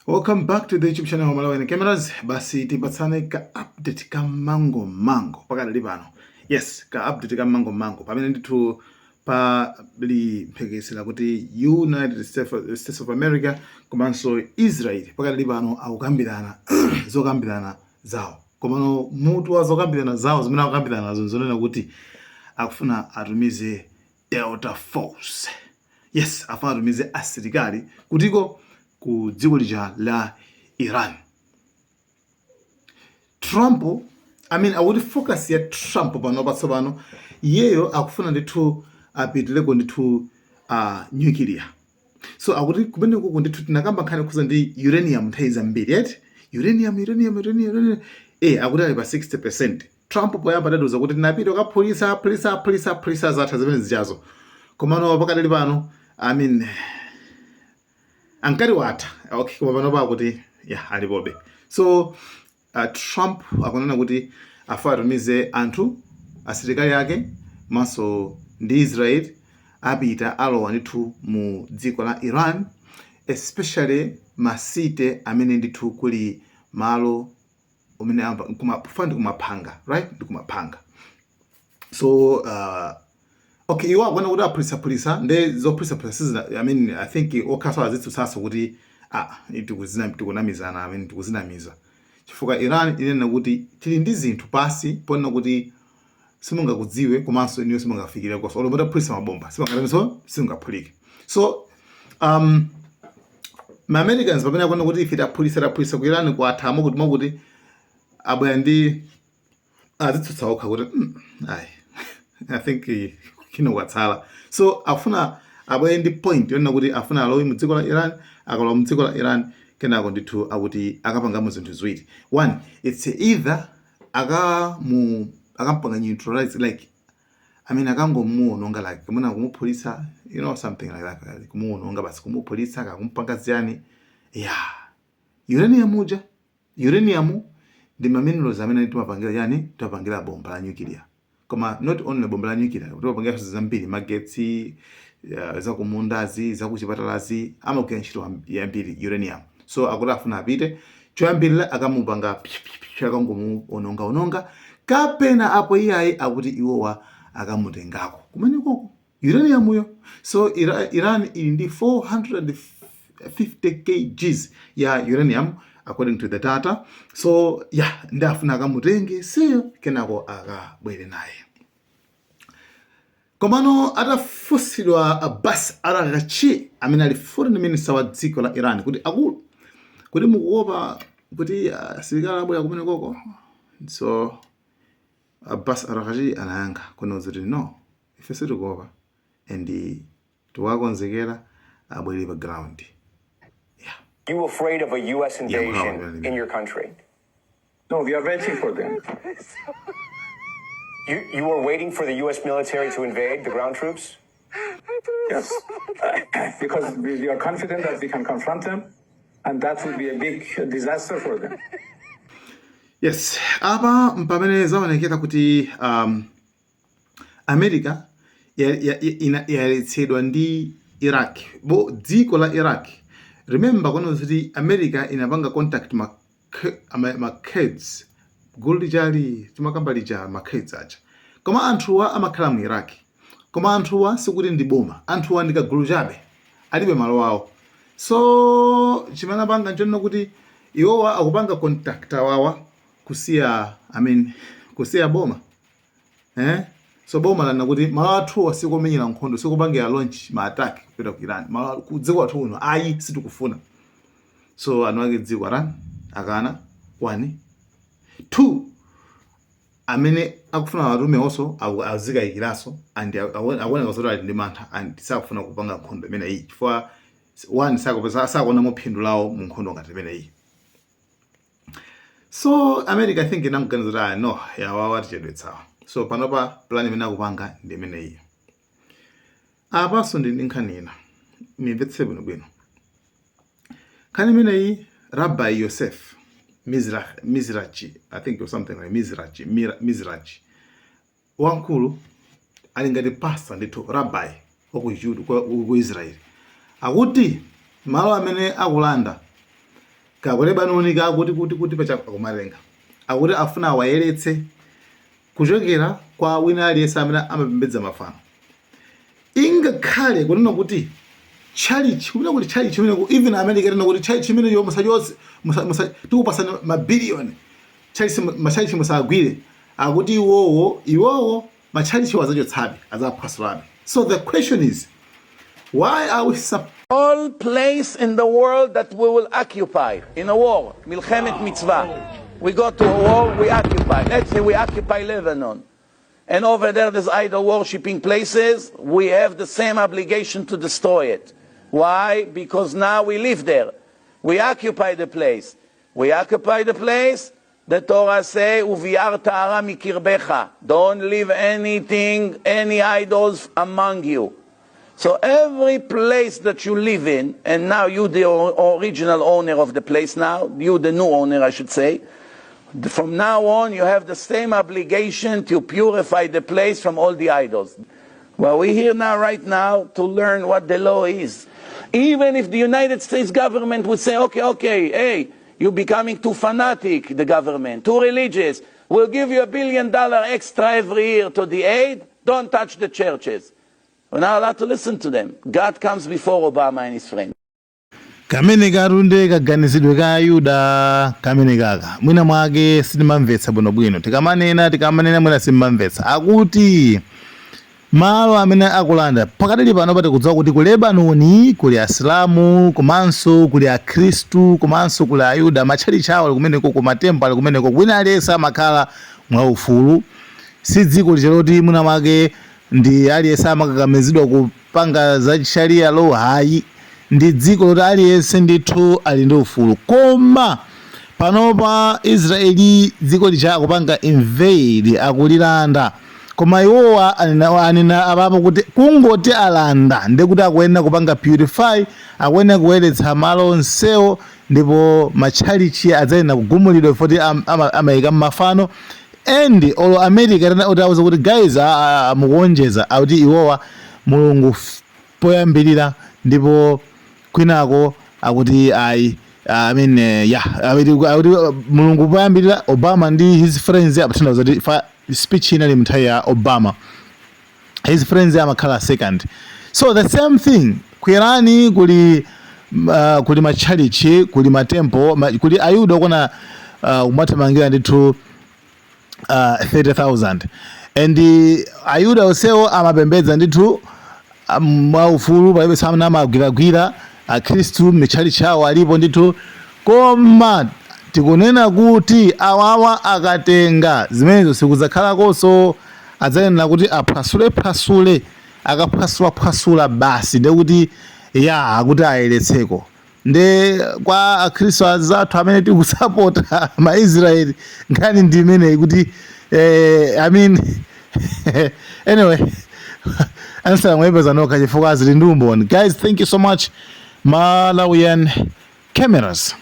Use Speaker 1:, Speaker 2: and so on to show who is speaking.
Speaker 1: Welcome back to the YouTube channel Malawi Cameras. Basi tipatsane ka update ka mango pakali pano. Yes, ka update ka mango pamene ndithu phekesera kuti United States of America komanso Israel pakali pano akukambirana zokambirana zawo. Komano mutu wa zokambirana zawo zimene akukambirana nazo zonena kuti akufuna atumize Delta Force. Yes, afuna atumize asilikali kutiko ku dziko lija la Iran. Trump, I would focus ya Trump pano patsopano yeyo akufuna ndithu apitileko ndithu nuclear. So akuti kumene kuko ndithu tinakamba nkhani kuza ndi uranium nthawi zambiri, right? Uranium. Akuti ali pa 60%. Trump poyamba adaduza kuti tinapita kaphulisa zatha zimene zijazo. Komano pakadali pano, ankari wata. Okay, koma pano pa kuti alipobe. So Trump akunena kuti afuna atumize anthu asilikali yake maso ndi Israel apita alowa ndithu mu dziko la Iran, especially masite amene ndithu kuli malo umene kumapanga, right? Ndi kumapanga. So okay, iwa akwana kuti apulisa nde zopulisa I think okhaso azitsu saso kuti tikunamizana tikuzinamiza chifukwa Iran inena kuti tili ndi zinthu pasi ponena kuti simungakudziwe komanso niyo simungafikire koso olopota pulisa mabomba simungaphulike. So ma Americans pamene akwana kuti ife tapulisa ku Iran kwathamo kuti makuti abwera ndi azitsutsa okha kuti I think watsala. So afuna abwera ndi point yonena kuti afuna alowe mu dziko la Iran, akalowa mu dziko la Iran kenako ndithu akuti akapangamo zinthu ziwiri. One, it's either akampanga neutralize, like akangomuononga, like kumuna kumupulisa, something like that, kumuononga basi kumupulisa kakumpanga ziyani. Uranium ndi maminerals amene timapangira bomba la nuclear. Koma not only bomba la nuclear, timapangira zambiri, magetsi, zakumundazi, zakuchipatalazi, amagwira ntchito yambiri uranium. So akuti afuna apite choyambirira akamupanga akangomuononga kapena apo iyayi akuti iwowa akamutengako kumene koko uranium yo. So Iran ili ndi 450 kgs ya uranium according to the data. So ndi afuna akamutenge seyo kenako akabwere naye. Komano atafusidwa Abbas Araghchi amene ali foreign minister wa dziko la Iran kuti mukuopa kuti asilikali abwera kumene koko. So Abbas Araghchi anayankha kuno kuti no, ife sitikuopa and tiwakonzekera abwere pa ground.
Speaker 2: You afraid of a U.S. invasion in your country?
Speaker 3: No, we are waiting for them.
Speaker 2: You are waiting for the U.S. military to invade the ground troops?
Speaker 3: Yes, because we are confident that we can confront them, and that would be a big disaster for them.
Speaker 1: Yes, apa mpamene zaonekera kuti America yaletsedwa ndi Iraq, bo dziko la Iraq. Remember kono kuti America inapanga contact ma Kurds, gulu lijali timakamba lija ma Kurds aja. Koma anthuwa amakhala mu Iraq. Koma anthuwa sikuti ndi boma, anthuwa ndi kagulu chabe, alibe malo awo. So chimene apanga nchonena kuti iwowa akupanga contact wawa kusiya boma. So boma lana kuti malo athuwa sikumenyera nkhondo, sikupangira launch ma attack kupita ku Iran. Malo kudziko athu uno ayi sitikufuna. So anwake dziko Iran akana 1. 2, amene akufuna watume also azikayikiraso and akuoneka zoti ali ndi mantha and sakufuna kupanga nkhondo imene iyi chifukwa 1 sakuonamo phindu lawo mu nkhondo ngati imene iyi. So America I think inakuganiza kuti no yawawa tichedwetsawa. So panopa plan imene akupanga ndi imene iyi. Apaso ndi nkhani ina mimvetse bwino. Nkhani imene iyi Rabbi Yosef Mizrachi, I think or something like Mizrachi. Wankulu ali ngati pastor ndithu rabbi ku Israel. Akuti malo amene akulanda kako Lebanon kuti pacha kumalenga akuti afuna awayeretse kuchokera kwa wina aliyense amene amapembedza mafano. Ingakhale kunena kuti chalichi kuna kuti chalichi chimene even America tena kuti chalichi chimene yo musachose tikupasana mabiliyoni machalichi musagwire akuti iwowo machalichi wazachotsabe azaphwasulabe. So the question is, why are we
Speaker 4: all place in the world that we will occupy in a war, milchemet mitzvah, we go to a war, we occupy. Let's say we occupy Lebanon, and over there there's idol worshipping places. We have the same obligation to destroy it. Why? Because now we live there. We occupy the place. We occupy the place. The Torah say, "Uviar ta'ara mikirbecha." Don't leave anything, any idols among you. So every place that you live in, and now you the original owner of the place now, you the new owner I should say, from now on you have the same obligation to purify the place from all the idols. Well, we're here now, right now, to learn what the law is. Even if the United States government would say, okay, hey, you're becoming too fanatic, the government, too religious, we'll give you $1 billion extra every year to the aid, don't touch the churches. We're not allowed to listen to them. God comes before Obama and his friends.
Speaker 1: Kamene karunde kaganizidwe ka Ayuda kamene kaka mwina mwake sitimamvetsa bwinobwino tikamanena mwina sitimamvetsa akuti malo amene akulanda pakadali pano pati kudziwa kuti ku Lebanon kuli Asilamu komanso kuli Akhristu komanso kuli Ayuda matchalichi awo kumeneko ku matempala kumeneko kwina aliyense amakhala mwaufulu. Si dziko lichoti mwina mwake ndi aliyense amakakamizidwa kupanga za sharia law hayi, ndi dziko loti aliyense ndithu ali ndi ufulu. Koma panopa Israeli dziko licha kupanga invade akulilanda, koma iwowa anena apapo kuti kungoti alanda ndikuti akuyenera kupanga purify, akuyenera kuyeretsa malo onsewo, ndipo matchalichi adzayenera kugumulidwa foti amayika mmafano. And olo America utawuza kuti guys mukuonjeza akuti iwowa mulungu poyambirira ndipo kwinako akuti mulungu poyambirira Obama ndi his friends apatandaza kuti speech inali mnthawi ya Obama, his friends amakhala second. So the same thing kwirani kuli matchalichi kuli matempo kuli Ayuda kuna umathamangira ndithu 30,000 and Ayuda onsewo amapembedza ndithu mwaufulu palibe samuna amagwiragwira. Akhristu mitchalichi awo alipo ndithu, koma tikunena kuti awawa akatenga zimenezo sikuzakhalakonso, adzayenera kuti aphwasule akaphwasula basi ndekuti akuti ayeretseko. Nde kwa Akhristu azathu amene tikusapota ma-Israeli ngani ndi imeneyi kuti anyway answer mwebeza noka chifukwa zili ndi umboni. Guys, thank you so much. Malawian cameras.